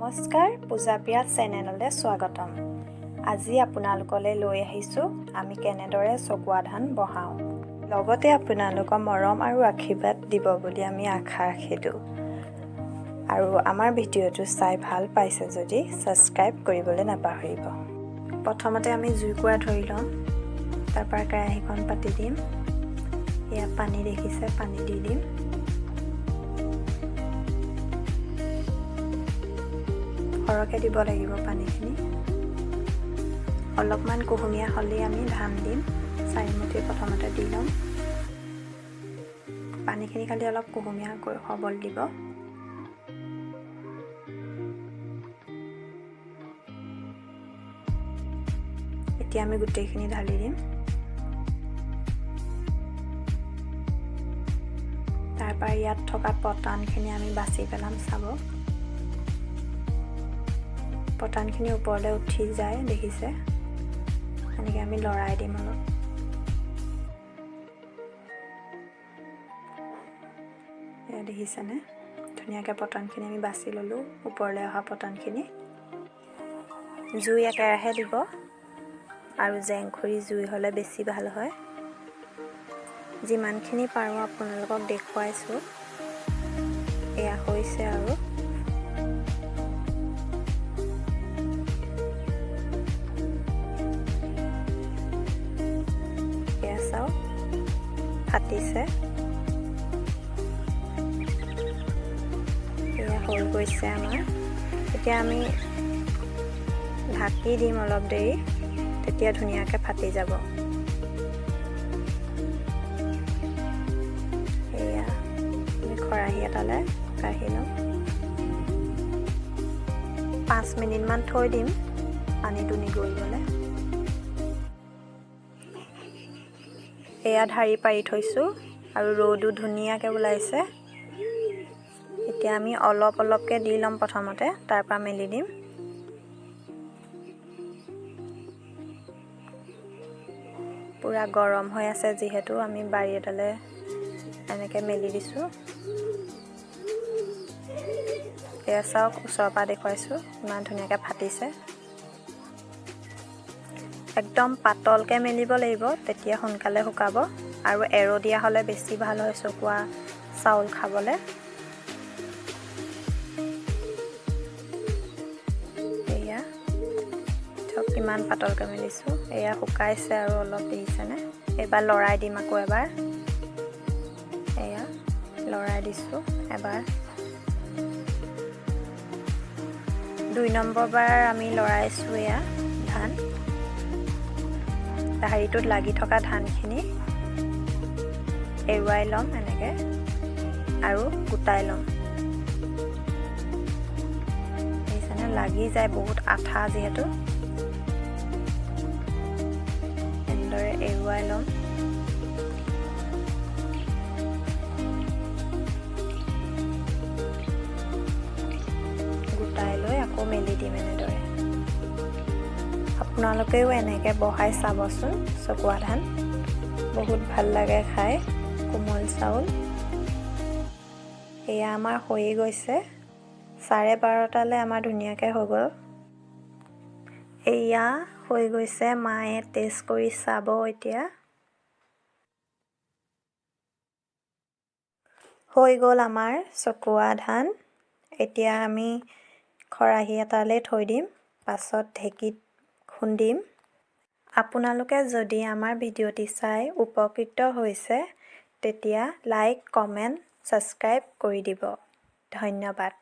নমস্কাৰ, পূজাপ্ৰিয়া চেনেললৈ স্বাগতম। আজি আপোনালোকলৈ লৈ আহিছোঁ আমি কেনেদৰে চকুৱা ধান বহাওঁ। লগতে আপোনালোকৰ মৰম আৰু আশীৰ্বাদ দিব বুলি আমি আশা ৰাখিলোঁ। আৰু আমাৰ ভিডিঅ'টো চাই ভাল পাইছে যদি ছাবস্ক্ৰাইব কৰিবলৈ নাপাহৰিব। প্ৰথমতে আমি জুইকুৰা ধৰি ল'ম, তাৰপৰা কেৰাহীখন পাতি দিম। এয়া পানী দেখিছে, পানী দি দিম। সৰহকৈ দিব লাগিব পানীখিনি। অলপমান কুহুমীয়া হ'লেই আমি ধান দিম। 4 মুঠি প্ৰথমতে দি ল'ম। পানীখিনি খালি অলপ কুহুমীয়াকৈ হ'বলৈ দিব। এতিয়া আমি গোটেইখিনি ঢালি দিম। তাৰপৰা ইয়াত থকা পতানখিনি আমি বাছি পেলাম। চাব, পতানখিনি ওপৰলৈ উঠি যায় দেখিছে। এনেকৈ আমি লৰাই দিম অলপ। এয়া দেখিছেনে, ধুনীয়াকৈ পতানখিনি আমি বাছি ল'লোঁ। ওপৰলৈ অহা পতানখিনি জুই একেৰাহে দিব, আৰু জেংখৰি জুই হ'লে বেছি ভাল হয়। যিমানখিনি পাৰোঁ আপোনালোকক দেখুৱাইছোঁ। এয়া হৈছে আৰু চাওক, ফাটিছে। এয়া হৈ গৈছে আমাৰ। এতিয়া আমি ঢাকি দিম অলপ দেৰি, তেতিয়া ধুনীয়াকৈ ফাটি যাব। এয়া আমি খৰাহী এটালৈ কাঢ়ি ল'ম। 5 মিনিটমান থৈ দিম পানীটো নিগৰিবলৈ। এয়া ঢাৰি পাৰি থৈছোঁ আৰু ৰৌদো ধুনীয়াকৈ ওলাইছে। এতিয়া আমি অলপ অলপকৈ দি ল'ম প্ৰথমতে, তাৰপৰা মেলি দিম। পূৰা গৰম হৈ আছে যিহেতু আমি বাৰী এটালৈ এনেকৈ মেলি দিছোঁ। এয়া চাওক, ওচৰৰ পৰা দেখুৱাইছোঁ ইমান ধুনীয়াকৈ ফাটিছে। একদম পাতলকৈ মেলিব লাগিব, তেতিয়া সোনকালে শুকাব। আৰু এৰো দিয়া হ'লে বেছি ভাল হয় চকুৱা চাউল খাবলৈ। এয়া চব কিমান পাতলকৈ মেলিছোঁ। এয়া শুকাইছে আৰু অলপ দেখিছেনে। এইবাৰ লৰাই দিম আকৌ এবাৰ। এয়া লৰাই দিছোঁ এবাৰ। 2 নম্বৰ বাৰ আমি লৰাইছোঁ। এয়া ধান ঢাৰিটোত লাগি থকা ধানখিনি এৰুৱাই ল'ম এনেকৈ আৰু গোটাই ল'ম। দেখিছেনে, লাগি যায়, বহুত আঠা যিহেতু। এনেদৰে এৰুৱাই ল'ম। গোটাই লৈ আকৌ মেলি দিম এনেদৰে। আপোনালোকেও এনেকৈ বহাই চাবচোন চকুৱা ধান, বহুত ভাল লাগে খাই, কোমল চাউল। এয়া আমাৰ হৈয়ে গৈছে। 12:30টালৈ আমাৰ ধুনীয়াকৈ হৈ গ'ল। এয়া হৈ গৈছে, মায়ে টেষ্ট কৰি চাব এতিয়া। হৈ গ'ল আমাৰ চকুৱা ধান। এতিয়া আমি খৰাহী এটালৈ থৈ দিম, পাছত ঢেঁকীত খুন্দিম। আপোনালোকে যদি আমাৰ ভিডিঅ'টি চাই উপকৃত হৈছে, তেতিয়া লাইক, কমেণ্ট, ছাবস্ক্ৰাইব কৰি দিব। ধন্যবাদ।